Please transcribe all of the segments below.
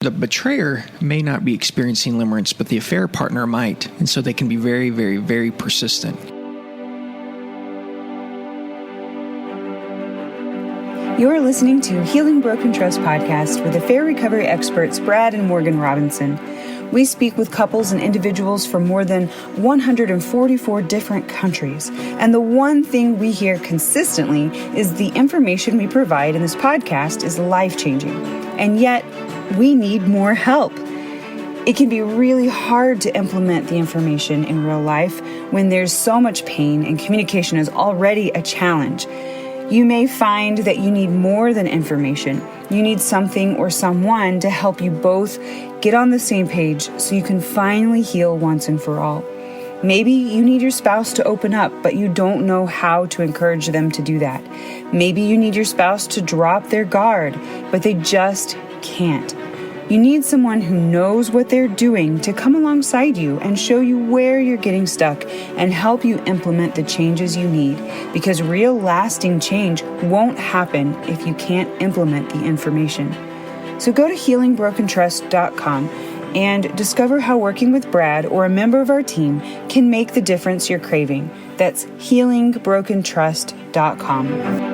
The betrayer may not be experiencing limerence, but the affair partner might, and so they can be very, very, very persistent. You're listening to Healing Broken Trust podcast with affair recovery experts Brad and Morgan Robinson. We speak with couples and individuals from more than 144 different countries. And the one thing we hear consistently is the information we provide in this podcast is life-changing. And yet, we need more help. It can be really hard to implement the information in real life when there's so much pain and communication is already a challenge. You may find that you need more than information. You need something or someone to help you both get on the same page so you can finally heal once and for all. Maybe you need your spouse to open up, but you don't know how to encourage them to do that. Maybe you need your spouse to drop their guard, but they just can't. You need someone who knows what they're doing to come alongside you and show you where you're getting stuck and help you implement the changes you need, because real lasting change won't happen if you can't implement the information. So go to healingbrokentrust.com and discover how working with Brad or a member of our team can make the difference you're craving. That's healingbrokentrust.com.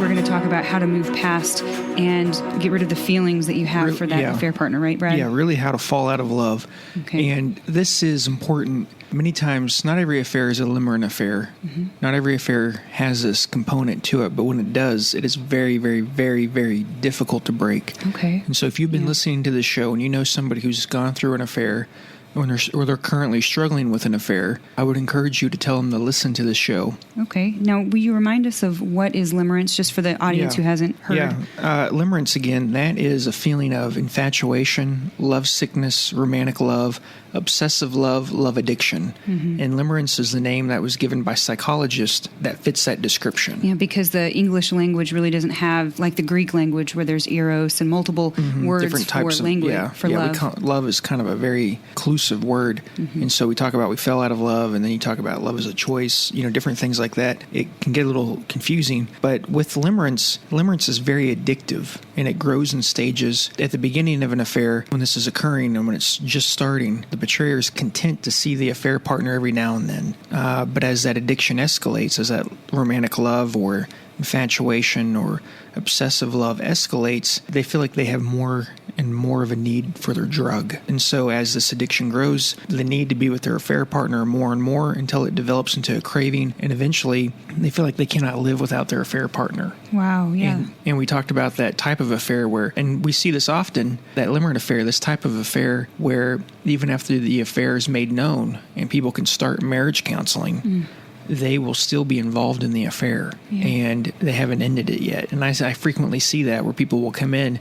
We're going to talk about how to move past and get rid of the feelings that you have for that affair partner, right, Brad? Yeah, really how to fall out of love. Okay. And this is important. Many times, not every affair is a limerent affair. Mm-hmm. Not every affair has this component to it, but when it does, it is very, very, very, very difficult to break. Okay. And so if you've been listening to this show and you know somebody who's gone through an affair, or they're currently struggling with an affair, I would encourage you to tell them to listen to this show. Okay. Now, will you remind us of what is limerence, just for the audience who hasn't heard? Yeah. Limerence, again, that is a feeling of infatuation, love sickness, romantic love, obsessive love, love addiction. Mm-hmm. And limerence is the name that was given by psychologists that fits that description. Yeah, because the English language really doesn't have, like the Greek language, where there's eros and multiple words different types for language, for love. Love is kind of a very inclusive word. Mm-hmm. And so we talk about we fell out of love, and then you talk about love as a choice, different things like that. It can get a little confusing. But with limerence is very addictive, and it grows in stages. At the beginning of an affair, when this is occurring and when it's just starting, the betrayer is content to see the affair partner every now and then. But as that addiction escalates, as that romantic love or infatuation or obsessive love escalates, they feel like they have more and more of a need for their drug. And so as this addiction grows, the need to be with their affair partner more and more until it develops into a craving, and eventually they feel like they cannot live without their affair partner. Wow, yeah. And we talked about that type of affair where, and we see this often, that limerent affair, this type of affair where even after the affair is made known and people can start marriage counseling, they will still be involved in the affair, and they haven't ended it yet. And I frequently see that where people will come in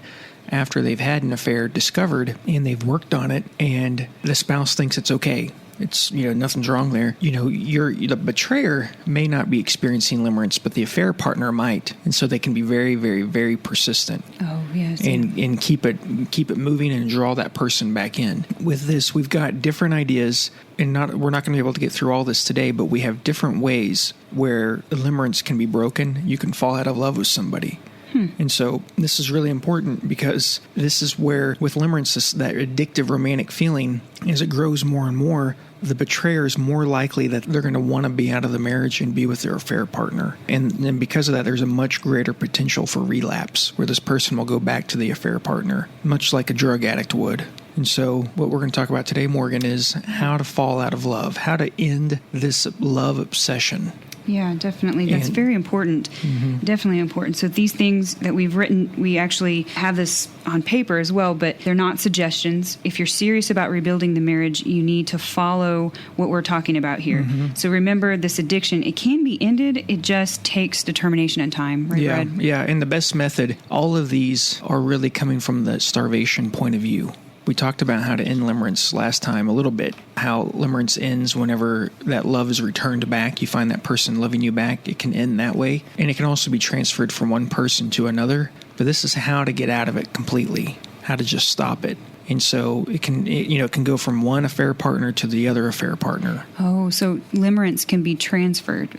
after they've had an affair discovered and they've worked on it, and the spouse thinks it's okay. It's, nothing's wrong there. The betrayer may not be experiencing limerence, but the affair partner might. And so they can be very, very, very persistent. Oh, yes. And keep it moving and draw that person back in. With this, we've got different ideas, and we're not going to be able to get through all this today, but we have different ways where limerence can be broken. You can fall out of love with somebody. And so this is really important, because this is where, with limerence, that addictive romantic feeling, as it grows more and more, the betrayer is more likely that they're going to want to be out of the marriage and be with their affair partner. And because of that, there's a much greater potential for relapse, where this person will go back to the affair partner, much like a drug addict would. And so what we're going to talk about today, Morgan, is how to fall out of love, how to end this love obsession. Yeah, definitely. That's very important. Mm-hmm. Definitely important. So these things that we've written, we actually have this on paper as well, but they're not suggestions. If you're serious about rebuilding the marriage, you need to follow what we're talking about here. Mm-hmm. So remember, this addiction, it can be ended. It just takes determination and time. Right, Brad? Yeah. And the best method, all of these are really coming from the starvation point of view. We talked about how to end limerence last time a little bit, how limerence ends whenever that love is returned back. You find that person loving you back. It can end that way. And it can also be transferred from one person to another. But this is how to get out of it completely, how to just stop it. And so it can go from one affair partner to the other affair partner. Oh, so limerence can be transferred.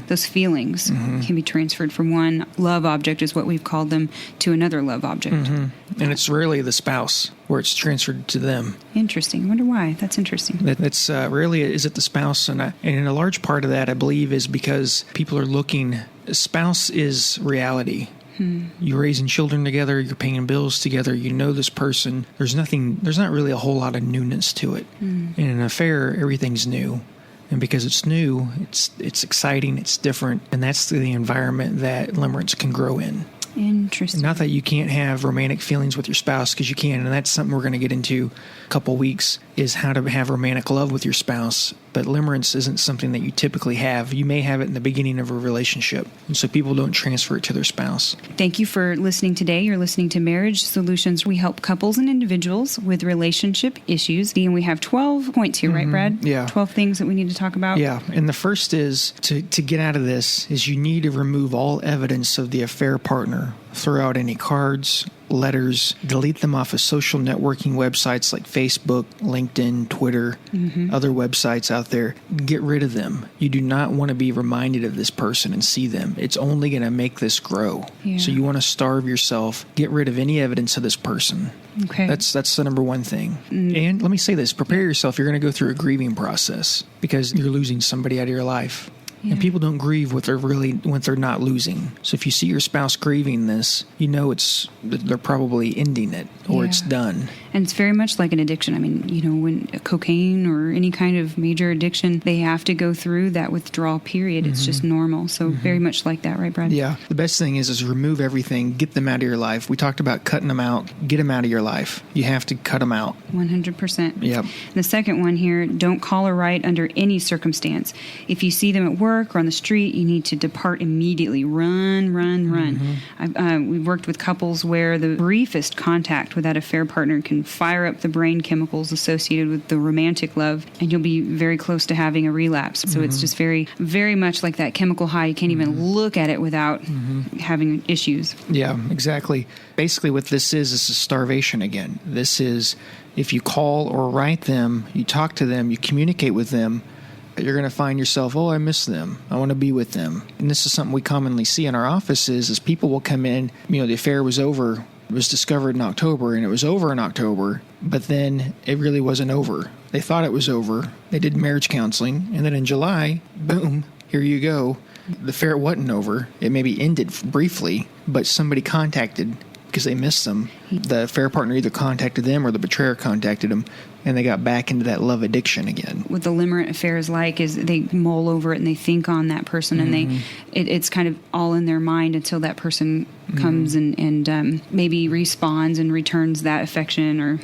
Those feelings can be transferred from one love object, is what we've called them, to another love object. And it's rarely the spouse where it's transferred to them. Interesting. I wonder why. That's interesting. It's rarely is it the spouse. And in a large part of that, I believe, is because people are looking, spouse is reality. You're raising children together, you're paying bills together, you know this person. There's not really a whole lot of newness to it. In an affair, everything's new. And because it's new, it's exciting, it's different, and that's the environment that limerence can grow in. Interesting. Not that you can't have romantic feelings with your spouse, because you can, and that's something we're going to get into a couple weeks, is how to have romantic love with your spouse. But limerence isn't something that you typically have. You may have it in the beginning of a relationship, and so people don't transfer it to their spouse. Thank you for listening today. You're listening to Marriage Solutions. We help couples and individuals with relationship issues. And we have 12 points here, right, Brad? Yeah. 12 things that we need to talk about. Yeah, and the first is to get out of this is you need to remove all evidence of the affair partner. Throw out any cards, letters, delete them off of social networking websites like Facebook, LinkedIn, Twitter, other websites out there. Get rid of them. You do not want to be reminded of this person and see them. It's only going to make this grow. Yeah. So you want to starve yourself. Get rid of any evidence of this person. Okay. That's the number one thing. And let me say this. Prepare yourself. You're going to go through a grieving process because you're losing somebody out of your life. Yeah. And people don't grieve what they're not losing. So if you see your spouse grieving this, you know they're probably ending it or it's done. And it's very much like an addiction. I mean, when cocaine or any kind of major addiction, they have to go through that withdrawal period. It's just normal. So very much like that, right, Brad? Yeah. The best thing is remove everything, get them out of your life. We talked about cutting them out. Get them out of your life. You have to cut them out. 100%. Yep. And the second one here, don't call or write under any circumstance. If you see them at work or on the street, you need to depart immediately. Run. We've worked with couples where the briefest contact with that affair partner can fire up the brain chemicals associated with the romantic love, and you'll be very close to having a relapse. So it's just very, very much like that chemical high. You can't even look at it without having issues. Yeah, exactly. Basically what this is starvation again. This is if you call or write them, you talk to them, you communicate with them, you're going to find yourself, oh, I miss them. I want to be with them. And this is something we commonly see in our offices is people will come in, the affair was over. It was discovered in October, and it was over in October, but then it really wasn't over. They thought it was over. They did marriage counseling, and then in July, boom, here you go. The affair wasn't over. It maybe ended briefly, but somebody contacted because they missed them. The affair partner either contacted them or the betrayer contacted them, and they got back into that love addiction again. What the limerent affair is like is they mull over it and they think on that person, and it's kind of all in their mind until that person comes and maybe responds and returns that affection or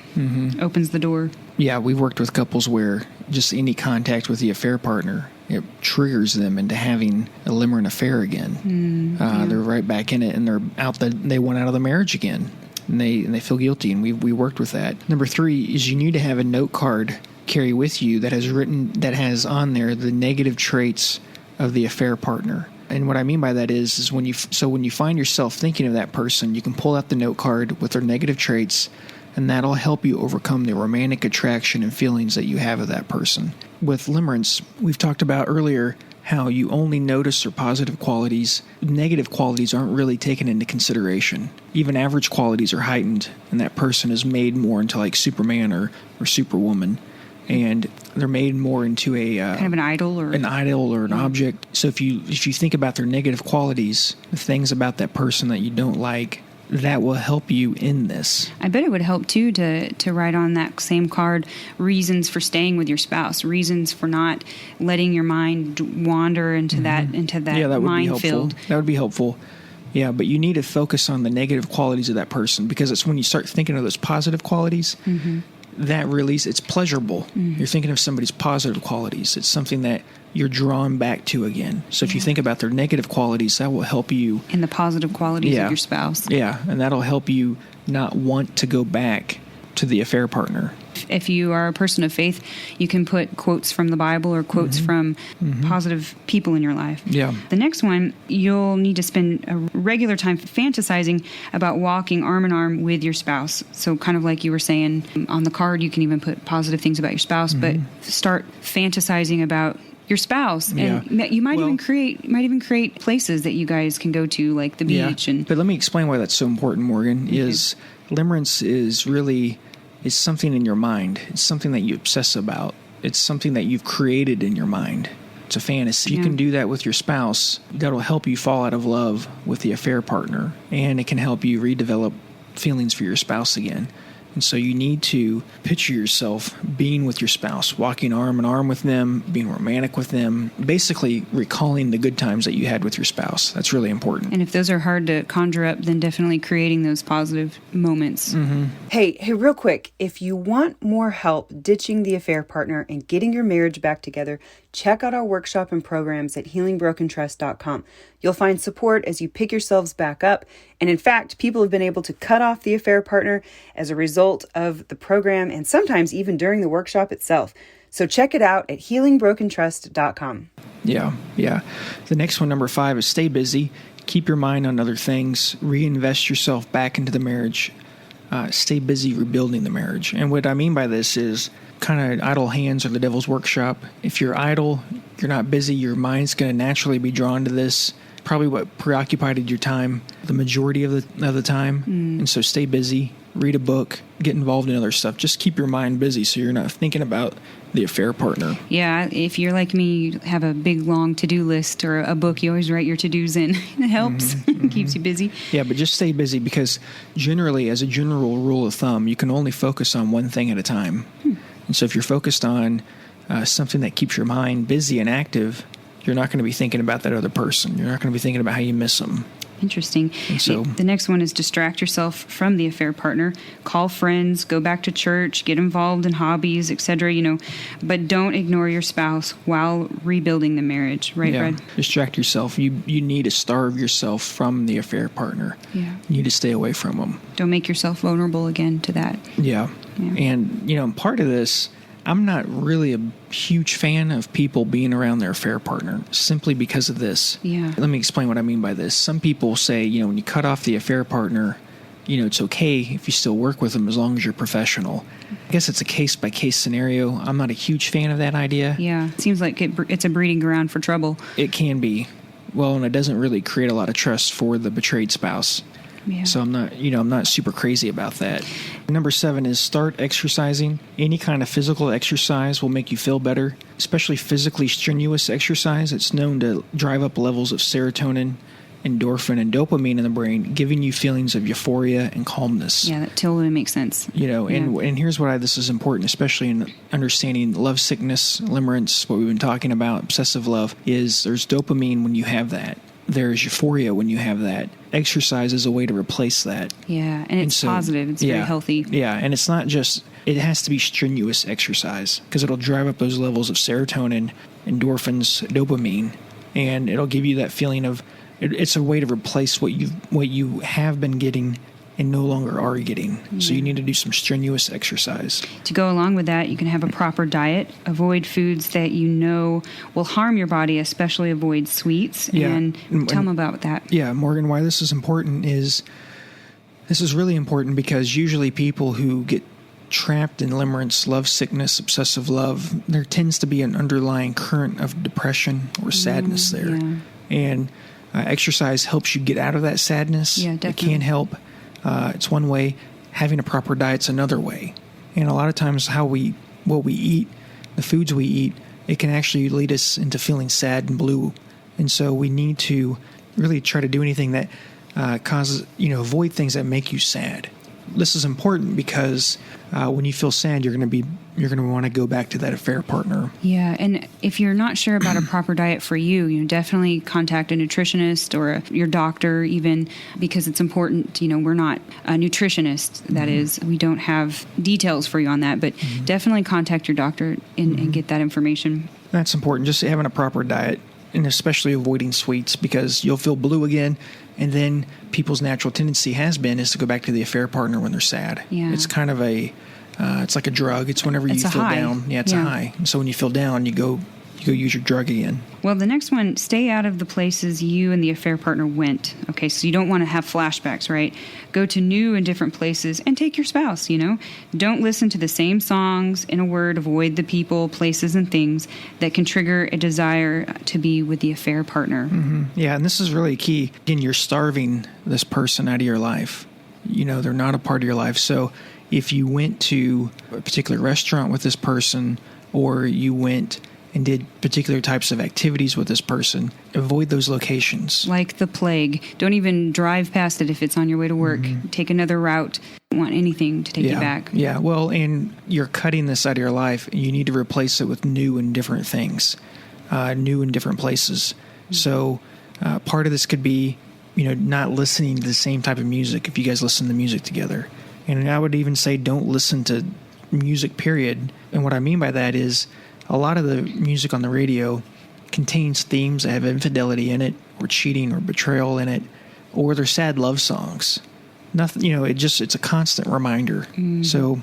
opens the door. Yeah, we've worked with couples where just any contact with the affair partner, it triggers them into having a limerent affair again. They're right back in it, and they're out. They want out of the marriage again, and they feel guilty. And we worked with that. Number 3 is you need to have a note card carry with you that has on there the negative traits of the affair partner. And what I mean by that is when you find yourself thinking of that person, you can pull out the note card with their negative traits, and that'll help you overcome the romantic attraction and feelings that you have of that person. With limerence, we've talked about earlier how you only notice their positive qualities. Negative qualities aren't really taken into consideration. Even average qualities are heightened, and that person is made more into like Superman or Superwoman. And they're made more into a kind of an idol or an object. So if you think about their negative qualities, the things about that person that you don't like, that will help you in this. I bet it would help too to write on that same card reasons for staying with your spouse, reasons for not letting your mind wander into that minefield. That would be helpful. Yeah, but you need to focus on the negative qualities of that person, because it's when you start thinking of those positive qualities. That release, it's pleasurable. You're thinking of somebody's positive qualities. It's something that you're drawn back to again. So if you think about their negative qualities, that will help you. And the positive qualities of your spouse. Yeah, and that'll help you not want to go back to the affair partner. If you are a person of faith, you can put quotes from the Bible or quotes from positive people in your life. Yeah. The next one, you'll need to spend a regular time fantasizing about walking arm in arm with your spouse. So kind of like you were saying, on the card, you can even put positive things about your spouse, but start fantasizing about your spouse, and you might even create places that you guys can go to, like the beach. But let me explain why that's so important, Morgan. Is limerence is something in your mind. It's something that you obsess about. It's something that you've created in your mind. It's a fantasy. You can do that with your spouse. That'll help you fall out of love with the affair partner, and it can help you redevelop feelings for your spouse again. And so you need to picture yourself being with your spouse, walking arm in arm with them, being romantic with them, basically recalling the good times that you had with your spouse. That's really important. And if those are hard to conjure up, then definitely creating those positive moments. Hey, real quick, if you want more help ditching the affair partner and getting your marriage back together, check out our workshop and programs at healingbrokentrust.com. You'll find support as you pick yourselves back up. And in fact, people have been able to cut off the affair partner as a result of the program and sometimes even during the workshop itself. So check it out at healingbrokentrust.com. Yeah. The next one, number 5, is stay busy. Keep your mind on other things. Reinvest yourself back into the marriage. Stay busy rebuilding the marriage. And what I mean by this is kind of idle hands are the devil's workshop. If you're idle, you're not busy, your mind's going to naturally be drawn to this. Probably what preoccupied your time the majority of the time. And so stay busy, read a book, get involved in other stuff. Just keep your mind busy so you're not thinking about the affair partner. Yeah, if you're like me, you have a big, long to-do list or a book, you always write your to-dos in. It helps. It keeps you busy. Yeah, but just stay busy because generally, as a general rule of thumb, you can only focus on one thing at a time. And so if you're focused on something that keeps your mind busy and active, you're not going to be thinking about that other person. You're not going to be thinking about how you miss them. Interesting. And so, the next one is distract yourself from the affair partner. Call friends, go back to church, get involved in hobbies, etc. But don't ignore your spouse while rebuilding the marriage. Right, Fred? Distract yourself. You need to starve yourself from the affair partner. Yeah. You need to stay away from them. Don't make yourself vulnerable again to that. Yeah. And, part of this, I'm not really a huge fan of people being around their affair partner simply because of this. Yeah. Let me explain what I mean by this. Some people say, when you cut off the affair partner, it's okay if you still work with them as long as you're professional. I guess it's a case-by-case scenario. I'm not a huge fan of that idea. Yeah. It seems like it's a breeding ground for trouble. It can be. Well, and it doesn't really create a lot of trust for the betrayed spouse. Yeah. So I'm not super crazy about that. Number 7 is start exercising. Any kind of physical exercise will make you feel better, especially physically strenuous exercise. It's known to drive up levels of serotonin, endorphin, and dopamine in the brain, giving you feelings of euphoria and calmness. Yeah, that totally makes sense. And here's why this is important, especially in understanding love sickness, limerence, what we've been talking about, obsessive love, is there's dopamine when you have that. There's euphoria when you have that. Exercise is a way to replace that. Yeah, and it's positive. It's very healthy. Yeah, and it's not just, it has to be strenuous exercise because it'll drive up those levels of serotonin, endorphins, dopamine, and it'll give you that feeling of, it's a way to replace what you have been getting and no longer are getting. So you need to do some strenuous exercise. To go along with that, you can have a proper diet. Avoid foods that will harm your body, especially avoid sweets. Yeah. And tell them about that. Yeah, Morgan, why this is important is, this is really important because usually people who get trapped in limerence, love sickness, obsessive love, there tends to be an underlying current of depression or sadness there. Yeah. And exercise helps you get out of that sadness. Yeah, definitely. It can help. It's one way. Having a proper diet's another way. And a lot of times what we eat, the foods we eat, it can actually lead us into feeling sad and blue. And so we need to really try to do anything that causes, avoid things that make you sad. This is important because when you feel sad, you're going to want to go back to that affair partner. Yeah, and if you're not sure about a proper diet for you, definitely contact a nutritionist or your doctor, even, because it's important. We're not a nutritionist. That is, we don't have details for you on that, but definitely contact your doctor and get that information. That's important. Just having a proper diet, and especially avoiding sweets, because you'll feel blue again. And then people's natural tendency is to go back to the affair partner when they're sad. Yeah. It's kind of It's like a drug. It's whenever you It's a feel high. down. Yeah, it's a high. And so when you feel down, you go use your drug again. Well, the next one, stay out of the places you and the affair partner went. Okay, so you don't want to have flashbacks, right? Go to new and different places and take your spouse, Don't listen to the same songs. In a word, avoid the people, places, and things that can trigger a desire to be with the affair partner. Mm-hmm. Yeah, and this is really key. Again, you're starving this person out of your life. They're not a part of your life. So if you went to a particular restaurant with this person, or you went and did particular types of activities with this person, avoid those locations. Like the plague. Don't even drive past it if it's on your way to work. Mm-hmm. Take another route. Don't want anything to take you back. Yeah, well, and you're cutting this out of your life, and you need to replace it with new and different things, new and different places. Mm-hmm. So part of this could be, not listening to the same type of music if you guys listen to music together. And I would even say don't listen to music, period. And what I mean by that is, a lot of the music on the radio contains themes that have infidelity in it, or cheating, or betrayal in it, or they're sad love songs. Nothing, it's a constant reminder. Mm. So,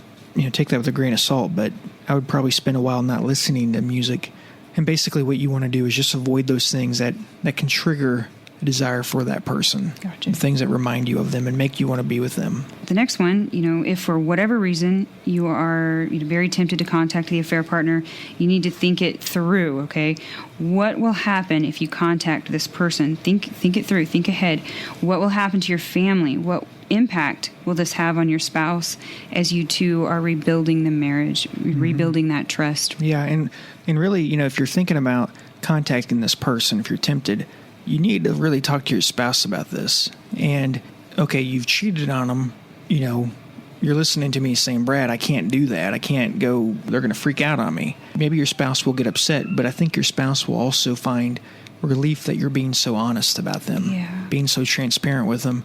take that with a grain of salt. But I would probably spend a while not listening to music. And basically, what you want to do is just avoid those things that can trigger a desire for that person. Gotcha. Things that remind you of them and make you want to be with them. The next one, if for whatever reason you are very tempted to contact the affair partner, you need to think it through, okay? What will happen if you contact this person? Think it through. Think ahead. What will happen to your family? What impact will this have on your spouse as you two are rebuilding the marriage, rebuilding that trust? Yeah, and really, if you're thinking about contacting this person, if you're tempted, you need to really talk to your spouse about this. And, okay, you've cheated on them. You're listening to me saying, Brad, I can't do that. I can't go. They're going to freak out on me. Maybe your spouse will get upset, but I think your spouse will also find relief that you're being so honest about them, being so transparent with them.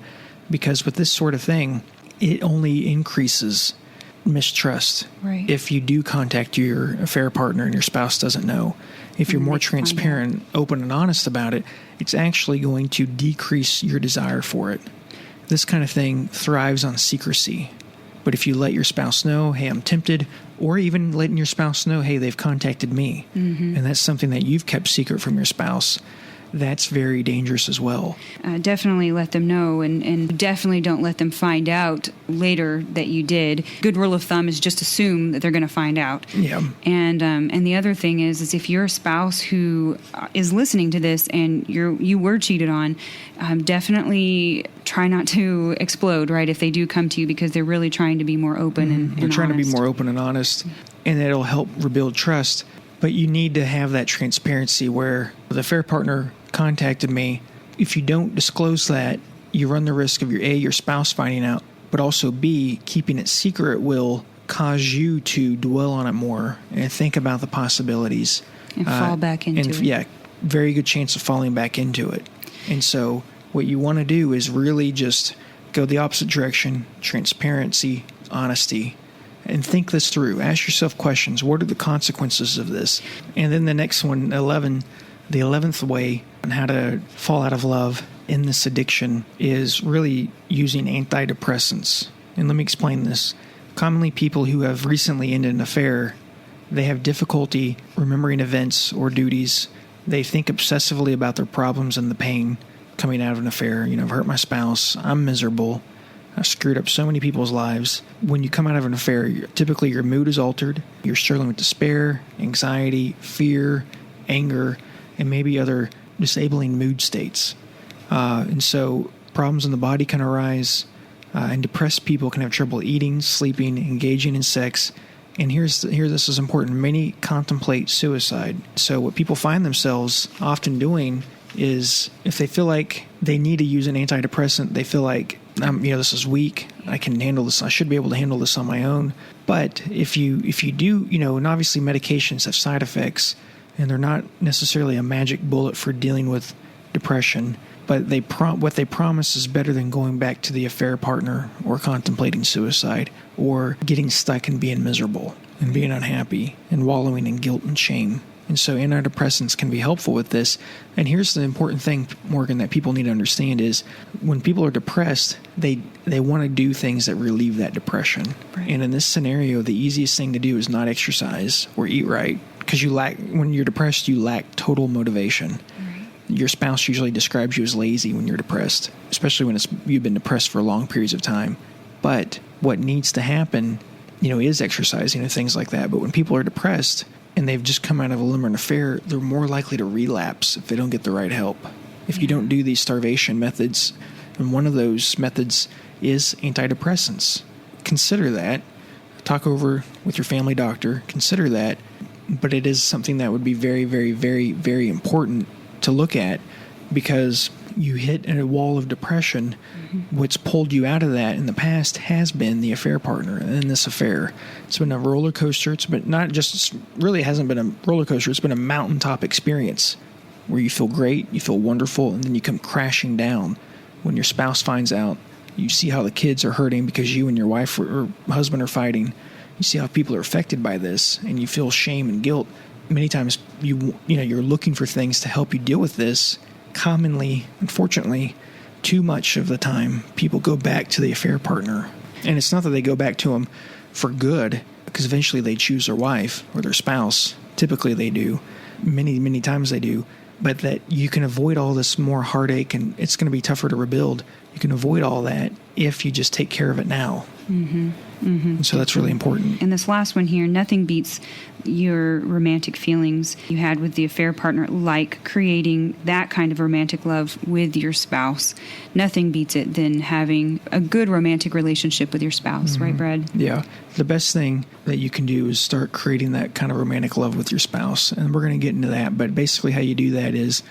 Because with this sort of thing, it only increases mistrust. Right. If you do contact your affair partner and your spouse doesn't know. If you're more transparent, open, and honest about it, it's actually going to decrease your desire for it. This kind of thing thrives on secrecy. But if you let your spouse know, hey, I'm tempted, or even letting your spouse know, hey, they've contacted me, and that's something that you've kept secret from your spouse, that's very dangerous as well. Definitely let them know, and definitely don't let them find out later that you did. Good rule of thumb is just assume that they're going to find out. Yeah. And the other thing is if you're a spouse who is listening to this and you were cheated on, definitely try not to explode, right, if they do come to you, because they're really trying to be more open and They're trying honest. to be more open and honest, and it'll help rebuild trust. But you need to have that transparency where the affair partner contacted me. If you don't disclose that, you run the risk of your spouse finding out, but also B, keeping it secret will cause you to dwell on it more and think about the possibilities. And fall back into it. Yeah, very good chance of falling back into it. And so what you want to do is really just go the opposite direction, transparency, honesty, and think this through. Ask yourself questions. What are the consequences of this? And then the next one, 11, the 11th way on how to fall out of love in this addiction is really using antidepressants. And let me explain this. Commonly, people who have recently ended an affair, they have difficulty remembering events or duties. They think obsessively about their problems and the pain coming out of an affair. I've hurt my spouse. I'm miserable. I screwed up so many people's lives. When you come out of an affair, typically your mood is altered. You're struggling with despair, anxiety, fear, anger, and maybe other disabling mood states. And so problems in the body can arise, and depressed people can have trouble eating, sleeping, engaging in sex. And this is important. Many contemplate suicide. So what people find themselves often doing is if they feel like they need to use an antidepressant, they feel like, this is weak. I can handle this. I should be able to handle this on my own. But if you do, and obviously medications have side effects, and they're not necessarily a magic bullet for dealing with depression. But what they promise is better than going back to the affair partner or contemplating suicide or getting stuck and being miserable and being unhappy and wallowing in guilt and shame. And so antidepressants can be helpful with this. And here's the important thing, Morgan, that people need to understand is when people are depressed, they want to do things that relieve that depression. Right. And in this scenario, the easiest thing to do is not exercise or eat right, because when you're depressed, you lack total motivation. Right. Your spouse usually describes you as lazy when you're depressed, especially when you've been depressed for long periods of time. But what needs to happen, is exercising and things like that. But when people are depressed and they've just come out of a limerent affair, they're more likely to relapse if they don't get the right help. If you don't do these starvation methods, and one of those methods is antidepressants. Consider that. Talk over with your family doctor. Consider that. But it is something that would be very, very, very, very important to look at, because you hit a wall of depression. What's pulled you out of that in the past has been the affair partner and this affair. It's been a roller coaster. It's been really hasn't been a roller coaster. It's been a mountaintop experience where you feel great, you feel wonderful, and then you come crashing down when your spouse finds out. You see how the kids are hurting because you and your wife or husband are fighting. You see how people are affected by this, and you feel shame and guilt. Many times you're looking for things to help you deal with this. Commonly, unfortunately, too much of the time, people go back to the affair partner. And it's not that they go back to them for good, because eventually they choose their wife or their spouse. Typically they do. Many, many times they do. But that you can avoid all this more heartache, and it's going to be tougher to rebuild. You can avoid all that if you just take care of it now. And so that's really important. And this last one here, nothing beats your romantic feelings you had with the affair partner, like creating that kind of romantic love with your spouse. Nothing beats it than having a good romantic relationship with your spouse, right, Brad? Yeah. The best thing that you can do is start creating that kind of romantic love with your spouse. And we're going to get into that. But basically how you do that is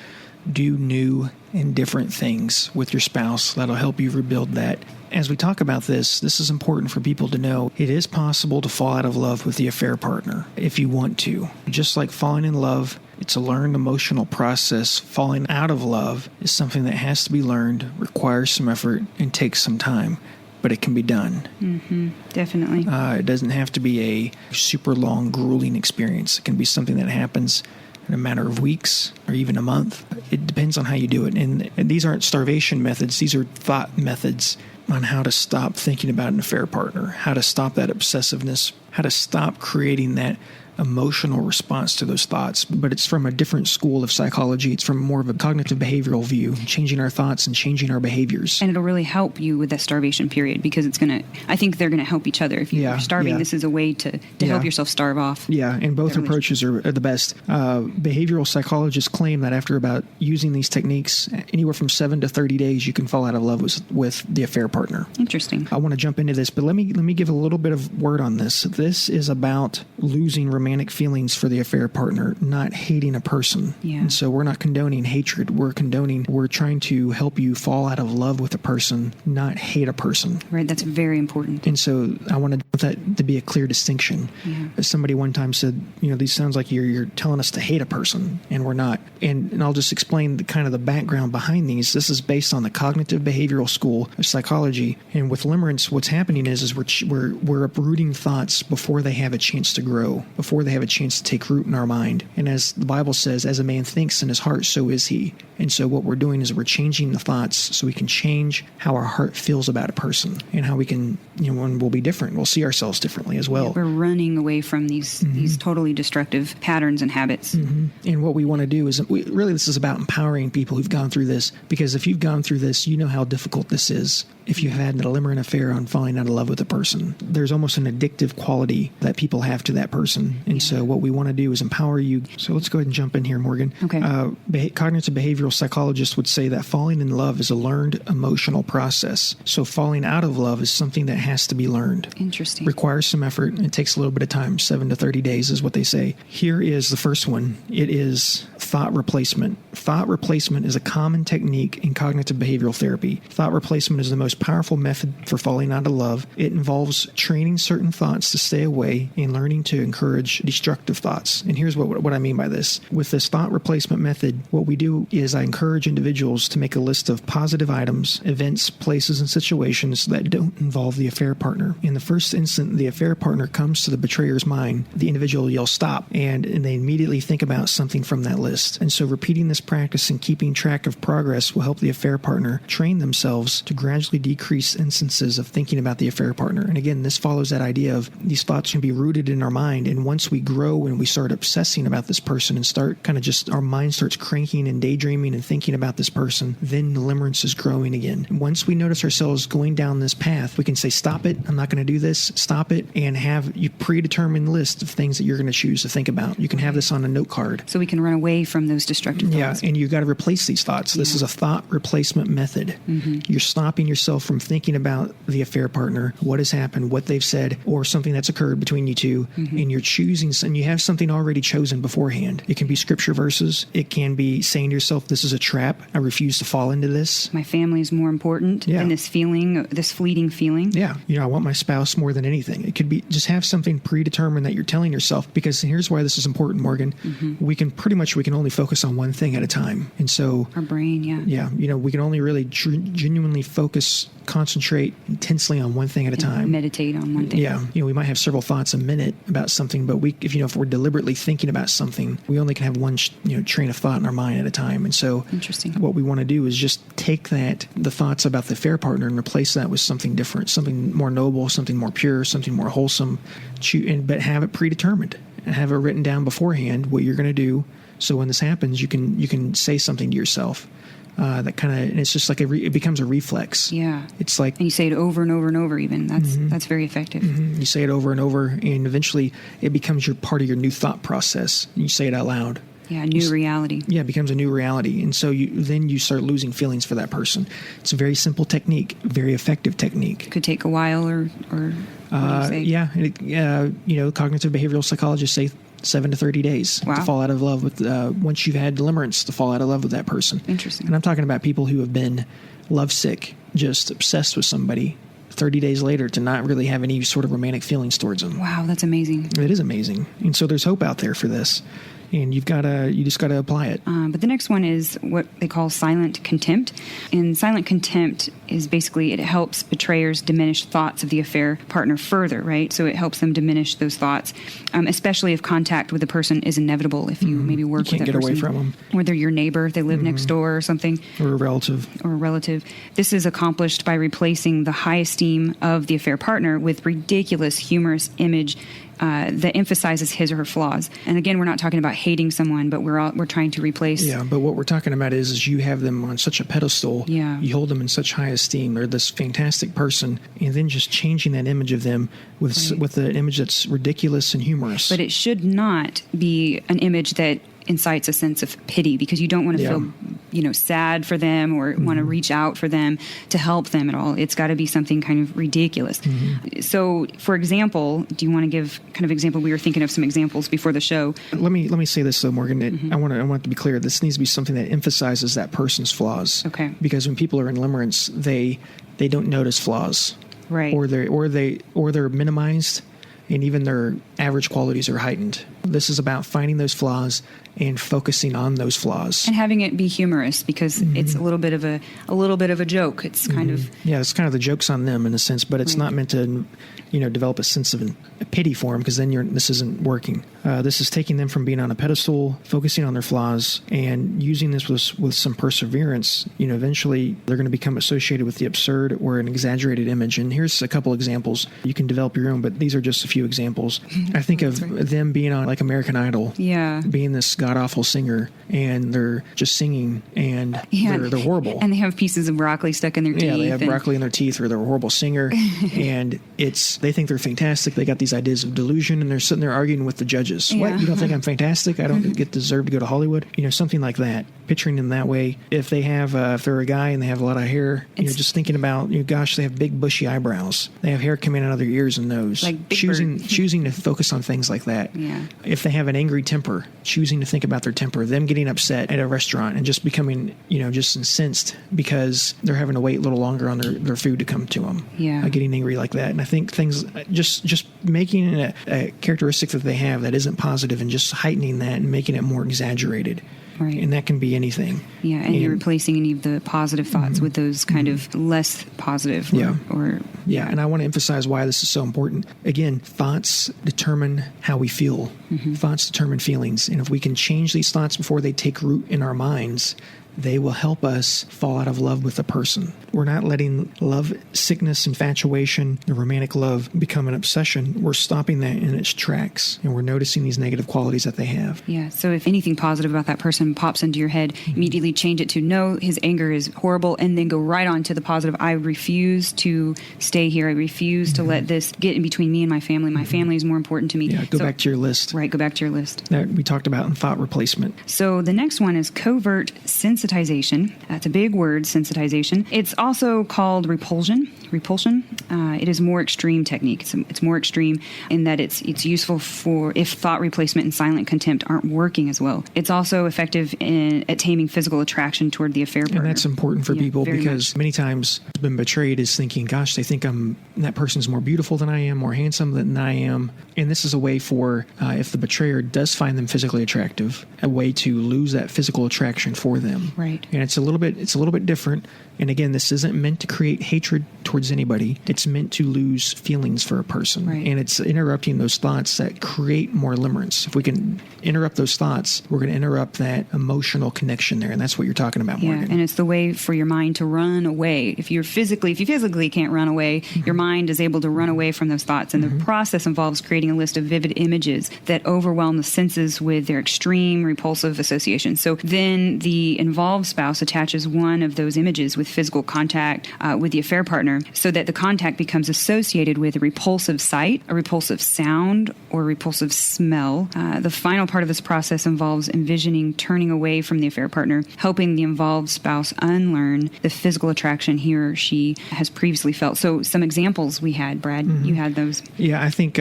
do new and different things with your spouse. That'll help you rebuild that. As we talk about this is important for people to know. It is possible to fall out of love with the affair partner if you want to. Just like falling in love, it's a learned emotional process. Falling out of love is something that has to be learned, requires some effort, and takes some time. But it can be done. Definitely. It doesn't have to be a super long, grueling experience. It can be something that happens in a matter of weeks or even a month. It depends on how you do it. And these aren't starvation methods. These are thought methods on how to stop thinking about an affair partner, how to stop that obsessiveness, how to stop creating that emotional response to those thoughts. But it's from a different school of psychology. It's from more of a cognitive behavioral view, changing our thoughts and changing our behaviors. And it'll really help you with that starvation period, because I think they're going to help each other. If you're starving, this is a way to help yourself starve off. Yeah, and both approaches are the best. Behavioral psychologists claim that after about using these techniques, anywhere from 7 to 30 days, you can fall out of love with the affair partner. Interesting. I want to jump into this, but let me give a little bit of word on this. This is about losing romantic feelings for the affair partner, not hating a person. Yeah. And so we're not condoning hatred. We're trying to help you fall out of love with a person, not hate a person. Right. That's very important. And so I wanted that to be a clear distinction. Yeah. Somebody one time said, these sounds like you're telling us to hate a person, and we're not. And I'll just explain the background behind these. This is based on the cognitive behavioral school of psychology. And with limerence, what's happening is we're uprooting thoughts before they have a chance to grow, before they have a chance to take root in our mind. And as the Bible says, as a man thinks in his heart, so is he. And so what we're doing is we're changing the thoughts so we can change how our heart feels about a person, and how we can, when we'll be different, we'll see ourselves differently as well. Yeah, we're running away from these totally destructive patterns and habits. And what we want to do is, this is about empowering people who've gone through this, because if you've gone through this, you know how difficult this is. If you've had an limerent affair on falling out of love with a person, there's almost an addictive quality that people have to that person. And so what we want to do is empower you. So let's go ahead and jump in here, Morgan. Okay. Cognitive behavioral psychologists would say that falling in love is a learned emotional process. So falling out of love is something that has to be learned. Interesting. Requires some effort. It takes a little bit of time. 7 to 30 days is what they say. Here is the first one. It is thought replacement. Thought replacement is a common technique in cognitive behavioral therapy. Thought replacement is the most powerful method for falling out of love. It involves training certain thoughts to stay away and learning to encourage destructive thoughts. And here's what I mean by this. With this thought replacement method, what we do is I encourage individuals to make a list of positive items, events, places, and situations that don't involve the affair partner. In the first instant the affair partner comes to the betrayer's mind, the individual yells stop, and they immediately think about something from that list. And so repeating this practice and keeping track of progress will help the affair partner train themselves to gradually decrease instances of thinking about the affair partner. And again, this follows that idea of these thoughts can be rooted in our mind, and once we grow and we start obsessing about this person and start kind of just our mind starts cranking and daydreaming and thinking about this person, then the limerence is growing again. And once we notice ourselves going down this path, we can say, stop it, I'm not going to do this, stop it, and have you predetermined list of things that you're going to choose to think about. You can have this on a note card. So we can run away from those destructive thoughts. Yeah, and you've got to replace these thoughts. This is a thought replacement method. You're stopping yourself from thinking about the affair partner, what has happened, what they've said, or something that's occurred between you two, and you're choosing, and you have something already chosen beforehand. It can be scripture verses. It can be saying to yourself, this is a trap. I refuse to fall into this. My family is more important than this feeling, this fleeting feeling. Yeah. I want my spouse more than anything. It could be just have something predetermined that you're telling yourself, because here's why this is important, Morgan. We can only focus on one thing at a time. And so our brain, we can only really genuinely focus, concentrate intensely on one thing at a time. Meditate on one thing. Yeah. We might have several thoughts a minute about something, but if we're deliberately thinking about something, we only can have one, train of thought in our mind at a time. And so what we want to do is just take the thoughts about the affair partner and replace that with something different, something more noble, something more pure, something more wholesome, but have it predetermined and have it written down beforehand what you're going to do. So when this happens, you can say something to yourself. That kind of, and it's just like it becomes a reflex. Yeah. It's like, and you say it over and over and over. Even that's very effective. You say it over and over, and eventually it becomes part of your new thought process. And you say it out loud. Yeah, new reality. Yeah, it becomes a new reality, and so then you start losing feelings for that person. It's a very simple technique, very effective technique. Could take a while, or what do you say? Yeah, cognitive behavioral psychologists say 7 to 30 days to fall out of love with, once you've had limerence, to fall out of love with that person. Interesting. And I'm talking about people who have been lovesick, just obsessed with somebody, 30 days later to not really have any sort of romantic feelings towards them. Wow, that's amazing. It is amazing. And so there's hope out there for this. And you just got to apply it. But the next one is what they call silent contempt. And silent contempt is basically, it helps betrayers diminish thoughts of the affair partner further, right? So it helps them diminish those thoughts, especially if contact with the person is inevitable. If you maybe work with that person. You can't get away from them. Or they're your neighbor, they live next door or something. Or a relative. This is accomplished by replacing the high esteem of the affair partner with ridiculous, humorous image that emphasizes his or her flaws. And again, we're not talking about hating someone, but we're trying to replace. Yeah, but what we're talking about is you have them on such a pedestal. Yeah. You hold them in such high esteem. They're this fantastic person, and then just changing that image of them with an image that's ridiculous and humorous. But it should not be an image that incites a sense of pity, because you don't want to feel, sad for them or want to reach out for them to help them at all. It's got to be something kind of ridiculous. So, for example, do you want to give kind of example? We were thinking of some examples before the show. Let me say this though, Morgan. I want to be clear. This needs to be something that emphasizes that person's flaws. Okay. Because when people are in limerence, they don't notice flaws. Right. Or they're minimized, and even their average qualities are heightened. This is about finding those flaws and focusing on those flaws, and having it be humorous, because it's a little bit of a joke. It's kind of it's kind of the joke's on them in a sense, but it's not meant to develop a sense of a pity for them, because then this isn't working. This is taking them from being on a pedestal, focusing on their flaws, and using this with some perseverance. Eventually they're going to become associated with the absurd or an exaggerated image. And here's a couple examples. You can develop your own, but these are just a few examples. I think of them being on like American Idol, being this god-awful singer, and they're just singing, and they're horrible. And they have pieces of broccoli stuck in their teeth. Yeah, they have broccoli in their teeth, or they're a horrible singer, and they think they're fantastic. They got these ideas of delusion, and they're sitting there arguing with the judges. Yeah. What? You don't think I'm fantastic? I don't deserve to go to Hollywood? Something like that. Picturing them that way. If they're a guy and they have a lot of hair, just thinking about, gosh, they have big bushy eyebrows. They have hair coming out of their ears and nose. Like choosing to focus on things like that. Yeah. if they have an angry temper, choosing to think about their temper, them getting upset at a restaurant and just becoming, just incensed because they're having to wait a little longer on their food to come to them. Yeah. Getting angry like that. And I think things, just making it a characteristic that they have that isn't positive and just heightening that and making it more exaggerated. Right. And that can be anything. Yeah, and you're replacing any of the positive thoughts with those kind of less positive. Yeah, and I want to emphasize why this is so important. Again, thoughts determine how we feel. Thoughts determine feelings. And if we can change these thoughts before they take root in our minds, they will help us fall out of love with a person. We're not letting love, sickness, infatuation, the romantic love become an obsession. We're stopping that in its tracks, and we're noticing these negative qualities that they have. Yeah, so if anything positive about that person pops into your head, immediately change it to, no, his anger is horrible, and then go right on to the positive. I refuse to stay here. I refuse to let this get in between me and my family. My family is more important to me. Yeah, go back to your list. Right, go back to your list. That we talked about in thought replacement. So the next one is covert sensitization. That's a big word, sensitization. It's also called repulsion. It is a more extreme technique. It's more extreme in that it's useful for if thought replacement and silent contempt aren't working as well. It's also effective at taming physical attraction toward the affair partner. And that's important for people because many times been betrayed is thinking, gosh, they think that person's more beautiful than I am, more handsome than I am. And this is a way for, if the betrayer does find them physically attractive, a way to lose that physical attraction for them. Right. And it's a little bit different. And again, this isn't meant to create hatred towards anybody. It's meant to lose feelings for a person. Right. And it's interrupting those thoughts that create more limerence. If we can interrupt those thoughts, we're going to interrupt that emotional connection there. And that's what you're talking about, Morgan. Yeah, and it's the way for your mind to run away. If you physically can't run away, your mind is able to run away from those thoughts. And the process involves creating a list of vivid images that overwhelm the senses with their extreme repulsive association. So then the involved spouse attaches one of those images with physical contact with the affair partner so that the contact becomes associated with a repulsive sight, a repulsive sound, or repulsive smell. The final part of this process involves envisioning turning away from the affair partner, helping the involved spouse unlearn the physical attraction he or she has previously felt. So some examples we had, Brad, you had those. Yeah, I think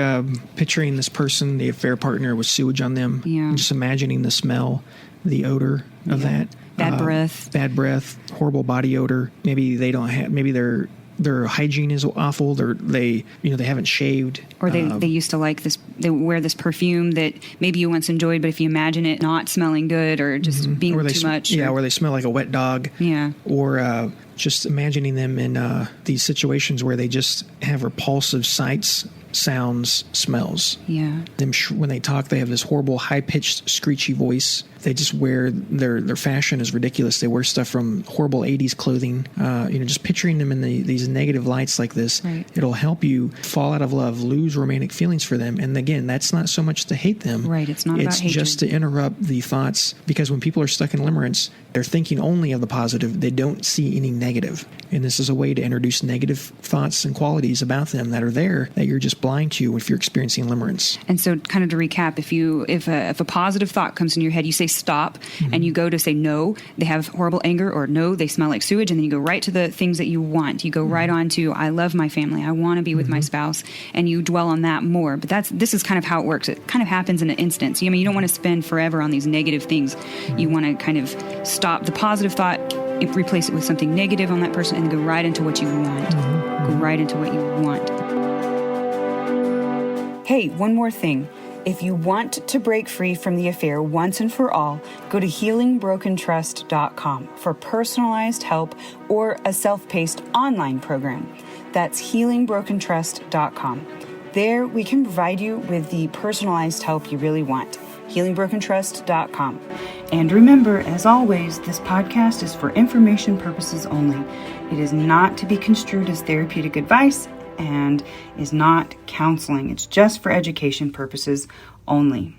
picturing this person, the affair partner, with sewage on them, and just imagining the smell, the odor of that. Bad breath, horrible body odor. Maybe they don't have, maybe their hygiene is awful. They haven't shaved. Or they used to like this, they wear this perfume that maybe you once enjoyed, but if you imagine it not smelling good or just being too much. Yeah, or they smell like a wet dog. Yeah. Or just imagining them in these situations where they just have repulsive sights, sounds, smells. Yeah. When they talk, they have this horrible, high-pitched, screechy voice. They just wear, their fashion is ridiculous. They wear stuff from horrible 80s clothing. Just picturing them in these negative lights like this, it'll help you fall out of love, lose romantic feelings for them. And again, that's not so much to hate them. Right, it's not about hatred. It's just to interrupt the thoughts, because when people are stuck in limerence, they're thinking only of the positive. They don't see any negative. And this is a way to introduce negative thoughts and qualities about them that are there that you're just blind to if you're experiencing limerence. And so kind of to recap, if a positive thought comes in your head, you say stop, and you go to say no, they have horrible anger, or no, they smell like sewage, and then you go right to the things that you want. You go right on to, I love my family, I want to be with my spouse, and you dwell on that more. But this is kind of how it works. It kind of happens in an instant. So, you don't want to spend forever on these negative things. You want to kind of stop the positive thought, replace it with something negative on that person, and go right into what you want. Go right into what you want. Hey, one more thing. If you want to break free from the affair once and for all, go to healingbrokentrust.com for personalized help or a self-paced online program. That's healingbrokentrust.com. There, we can provide you with the personalized help you really want. healingbrokentrust.com. And remember, as always, this podcast is for information purposes only. It is not to be construed as therapeutic advice and is not counseling. It's just for education purposes only.